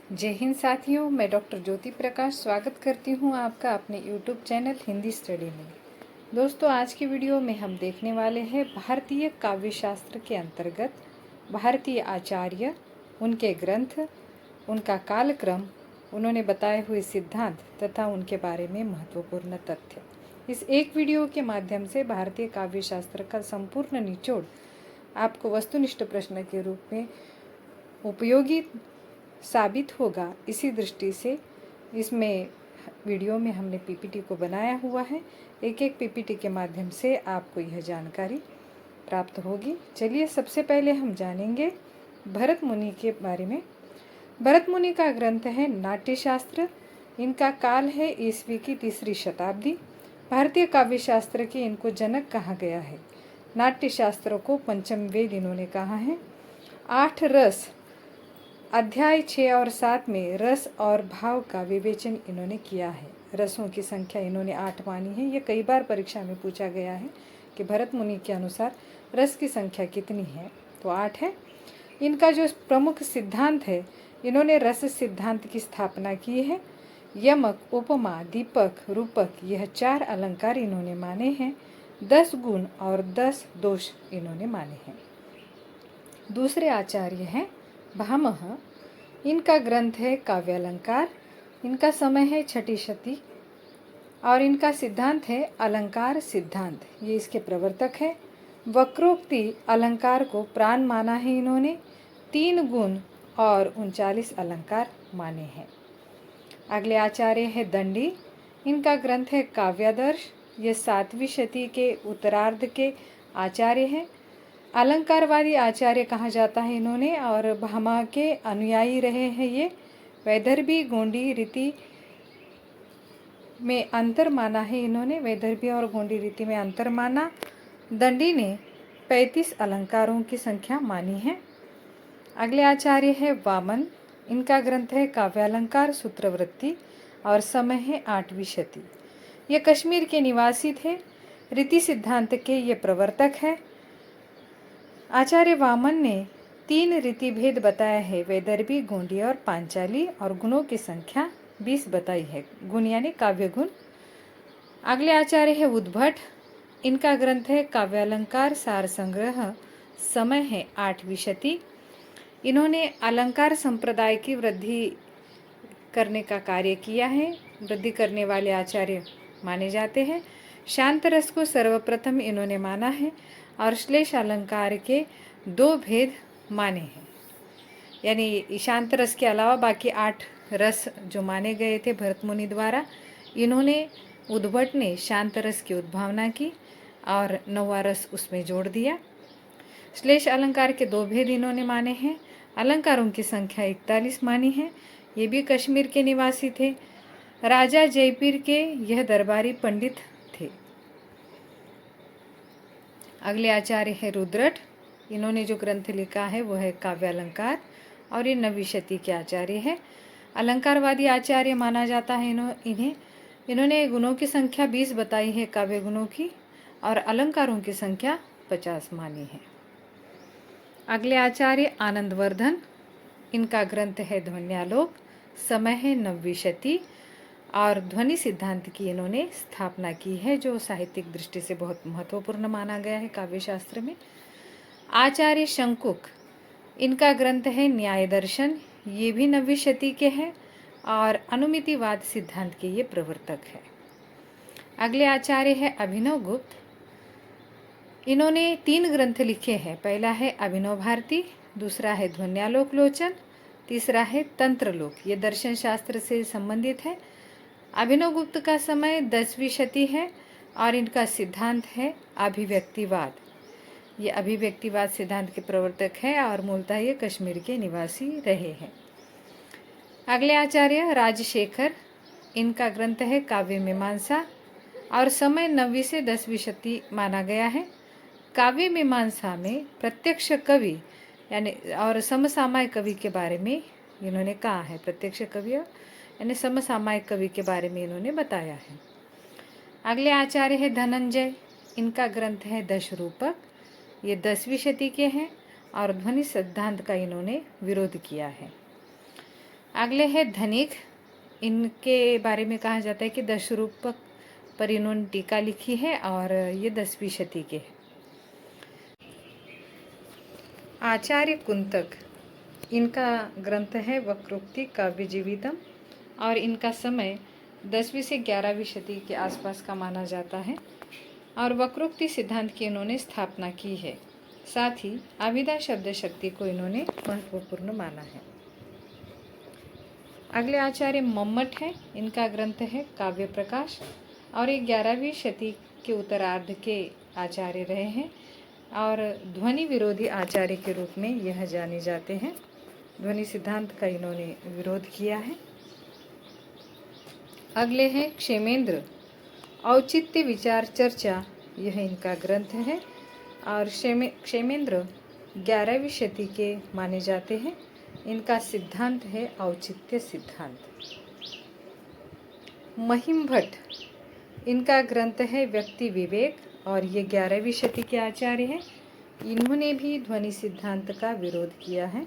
जय हिंद साथियों, मैं डॉक्टर ज्योति प्रकाश स्वागत करती हूँ आपका अपने YouTube चैनल हिंदी स्टडी में। दोस्तों, आज की वीडियो में हम देखने वाले हैं भारतीय काव्य शास्त्र के अंतर्गत भारतीय आचार्य, उनके ग्रंथ, उनका कालक्रम, उन्होंने बताए हुए सिद्धांत तथा उनके बारे में महत्वपूर्ण तथ्य। इस एक वीडियो के माध्यम से भारतीय काव्य शास्त्र का संपूर्ण निचोड़ आपको वस्तुनिष्ठ प्रश्न के रूप में उपयोगी साबित होगा। इसी दृष्टि से इसमें वीडियो में हमने पीपीटी को बनाया हुआ है। एक एक पीपीटी के माध्यम से आपको यह जानकारी प्राप्त होगी। चलिए, सबसे पहले हम जानेंगे भरत मुनि के बारे में। भरत मुनि का ग्रंथ है नाट्यशास्त्र। इनका काल है ईस्वी की 3री शताब्दी। भारतीय काव्य शास्त्र के इनको जनक कहा गया है। नाट्यशास्त्र को पंचम वेद इन्होंने कहा है। 8 रस, अध्याय 6 और 7 में रस और भाव का विवेचन इन्होंने किया है। रसों की संख्या इन्होंने 8 मानी है। ये कई बार परीक्षा में पूछा गया है कि भरत मुनि के अनुसार रस की संख्या कितनी है, तो 8 है। इनका जो प्रमुख सिद्धांत है, इन्होंने रस सिद्धांत की स्थापना की है। यमक, उपमा, दीपक, रूपक, यह 4 अलंकार इन्होंने माने हैं। 10 गुण और 10 दोष इन्होंने माने हैं। दूसरे आचार्य हैं भामह। इनका ग्रंथ है काव्यालंकार। इनका समय है 6ठी शती और इनका सिद्धांत है अलंकार सिद्धांत। ये इसके प्रवर्तक है। वक्रोक्ति अलंकार को प्राण माना है इन्होंने। 3 गुण और 39 अलंकार माने हैं। अगले आचार्य है दंडी। इनका ग्रंथ है काव्यादर्श। ये 7वीं शती के उत्तरार्ध के आचार्य हैं। अलंकारवादी आचार्य कहा जाता है इन्होंने और भामा के अनुयायी रहे हैं। ये वैदर्भी गोंडी रीति में अंतर माना है इन्होंने। वैदर्भी और गोंडी रीति में अंतर माना। दंडी ने 35 अलंकारों की संख्या मानी है। अगले आचार्य है वामन। इनका ग्रंथ है काव्यालंकार सूत्रवृत्ति और समय है 8वीं शती। ये कश्मीर के निवासी थे। रीति सिद्धांत के ये प्रवर्तक है। आचार्य वामन ने 3 रीति भेद बताया है, वैदर्भी, गोंडी और पांचाली, और गुणों की संख्या 20 बताई है। गुण यानी काव्य गुण। अगले आचार्य है उद्भट। इनका ग्रंथ है काव्यालंकार सार संग्रह। समय है 8वीं शती। इन्होंने अलंकार संप्रदाय की वृद्धि करने का कार्य किया है। वृद्धि करने वाले आचार्य माने जाते हैं। शांत रस को सर्वप्रथम इन्होंने माना है और श्लेष अलंकार के 2 भेद माने हैं। यानी शांत रस के अलावा बाकी 8 रस जो माने गए थे भरत मुनि द्वारा, इन्होंने उद्भट ने शांत रस की उद्भावना की और 9वां रस उसमें जोड़ दिया। श्लेष अलंकार के 2 भेद इन्होंने माने हैं। अलंकारों की संख्या 41 मानी है। ये भी कश्मीर के निवासी थे। राजा जयपीर के यह दरबारी पंडित थे। अगले आचार्य है रुद्रट। इन्होंने जो ग्रंथ लिखा है वो है काव्यालंकार और ये 9वीं शती के आचार्य है। अलंकारवादी आचार्य माना जाता है इन्हें। इन्होंने गुणों की संख्या 20 बताई है काव्य गुणों की, और अलंकारों की संख्या 50 मानी है। अगले आचार्य आनंदवर्धन। इनका ग्रंथ है ध्वन्यालोक। समय है 9वीं शती और ध्वनि सिद्धांत की इन्होंने स्थापना की है, जो साहित्यिक दृष्टि से बहुत महत्वपूर्ण माना गया है काव्य शास्त्र में। आचार्य शंकुक। इनका ग्रंथ है न्याय दर्शन। ये भी 9वीं शती के हैं और अनुमितिवाद सिद्धांत के ये प्रवर्तक है। अगले आचार्य है अभिनव गुप्त। इन्होंने 3 ग्रंथ लिखे हैं। पहला है अभिनव भारती, दूसरा है ध्वन्यालोक लोचन, तीसरा है तंत्रलोक। ये दर्शन शास्त्र से संबंधित है। अभिनव गुप्त का समय 10वीं शती है और इनका सिद्धांत है अभिव्यक्तिवाद। ये अभिव्यक्तिवाद सिद्धांत के प्रवर्तक है और मूलतः ये कश्मीर के निवासी रहे हैं। अगले आचार्य राजशेखर। इनका ग्रंथ है काव्य मीमांसा और समय 9वीं से 10वीं शती माना गया है। काव्य मीमांसा में प्रत्यक्ष कवि यानी और समसामयिक कवि के बारे में इन्होंने कहा है। प्रत्यक्ष कवि यानी समसामयिक कवि के बारे में इन्होंने बताया है। अगले आचार्य है धनंजय। इनका ग्रंथ है दशरूपक। ये 10वीं शती के हैं और ध्वनि सिद्धांत का इन्होंने विरोध किया है। अगले हैं धनिक। इनके बारे में कहा जाता है कि दशरूपक पर इन्होंने टीका लिखी है और ये 10वीं शती के हैं। आचार्य कुंतक, इनका ग्रंथ है वक्रोक्ति काव्य जीवितम और इनका समय 10वीं से 11वीं शती के आसपास का माना जाता है और वक्रोक्ति सिद्धांत की इन्होंने स्थापना की है। साथ ही अभिधा शब्द शक्ति को इन्होंने महत्वपूर्ण माना है। अगले आचार्य मम्मट है। इनका ग्रंथ है काव्य प्रकाश और ये 11वीं शती के उत्तरार्ध के आचार्य रहे हैं और ध्वनि विरोधी आचार्य के रूप में यह जाने जाते हैं। ध्वनि सिद्धांत का इन्होंने विरोध किया है। अगले हैं क्षेमेंद्र, औचित्य विचार चर्चा, यह इनका ग्रंथ है और क्षेमेंद्र 11वीं शती के माने जाते हैं। इनका सिद्धांत है औचित्य सिद्धांत। महिम भट्ट, इनका ग्रंथ है व्यक्ति विवेक और ये 11वीं शती के आचार्य हैं। इन्होंने भी ध्वनि सिद्धांत का विरोध किया है।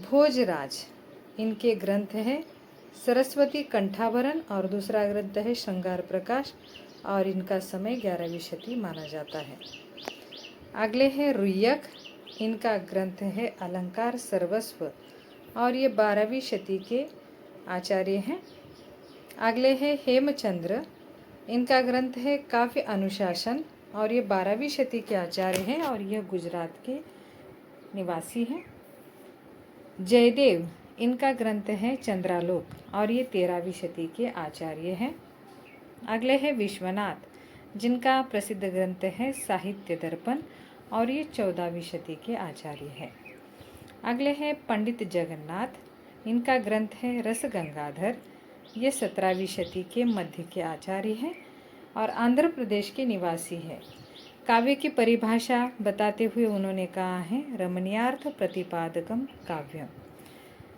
भोजराज, इनके ग्रंथ है सरस्वती कंठाभरण और दूसरा ग्रंथ है श्रृंगार प्रकाश और इनका समय 11वीं शती माना जाता है। अगले हैं रुय्यक, इनका ग्रंथ है अलंकार सर्वस्व और ये 12वीं शती के आचार्य हैं। अगले हैं हेमचंद्र, इनका ग्रंथ है काव्य अनुशासन और ये 12वीं शती के आचार्य हैं और यह गुजरात के निवासी हैं। जयदेव, इनका ग्रंथ है चंद्रालोक और ये 13वीं शती के आचार्य हैं। अगले हैं विश्वनाथ, जिनका प्रसिद्ध ग्रंथ है साहित्य दर्पण और ये 14वीं शती के आचार्य हैं। अगले हैं पंडित जगन्नाथ, इनका ग्रंथ है रस गंगाधर, ये 17वीं शती के मध्य के आचार्य हैं और आंध्र प्रदेश के निवासी हैं। काव्य की परिभाषा बताते हुए उन्होंने कहा है रमणीयार्थ प्रतिपादकम काव्यम।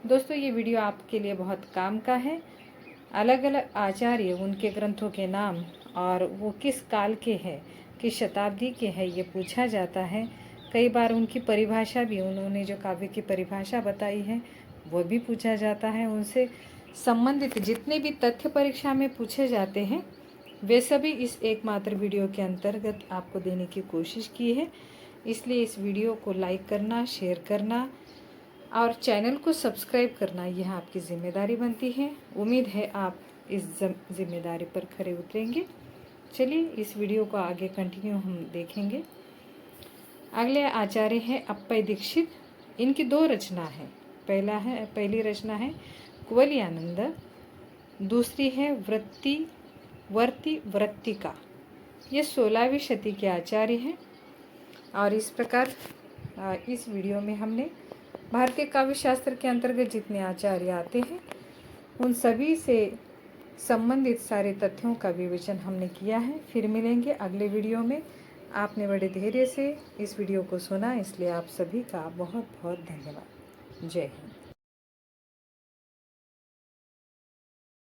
दोस्तों, ये वीडियो आपके लिए बहुत काम का है। अलग अलग आचार्य, उनके ग्रंथों के नाम और वो किस काल के हैं, किस शताब्दी के हैं, ये पूछा जाता है। कई बार उनकी परिभाषा भी, उन्होंने जो काव्य की परिभाषा बताई है वो भी पूछा जाता है। उनसे संबंधित जितने भी तथ्य परीक्षा में पूछे जाते हैं वे सभी इस एकमात्र वीडियो के अंतर्गत आपको देने की कोशिश की है। इसलिए इस वीडियो को लाइक करना, शेयर करना और चैनल को सब्सक्राइब करना यह आपकी जिम्मेदारी बनती है। उम्मीद है आप इस जिम्मेदारी पर खरे उतरेंगे। चलिए इस वीडियो को आगे कंटिन्यू हम देखेंगे। अगले आचार्य हैं अप्पय दीक्षित। इनकी 2 रचना है। पहली रचना है कुवलई आनंद, दूसरी है वर्ती वृत्तिका। ये 16वीं शती के आचार्य हैं और इस प्रकार इस वीडियो में हमने भारतीय काव्य शास्त्र के अंतर्गत जितने आचार्य आते हैं उन सभी से संबंधित सारे तथ्यों का विवेचन हमने किया है। फिर मिलेंगे अगले वीडियो में। आपने बड़े धैर्य से इस वीडियो को सुना, इसलिए आप सभी का बहुत बहुत धन्यवाद। जय हिंद।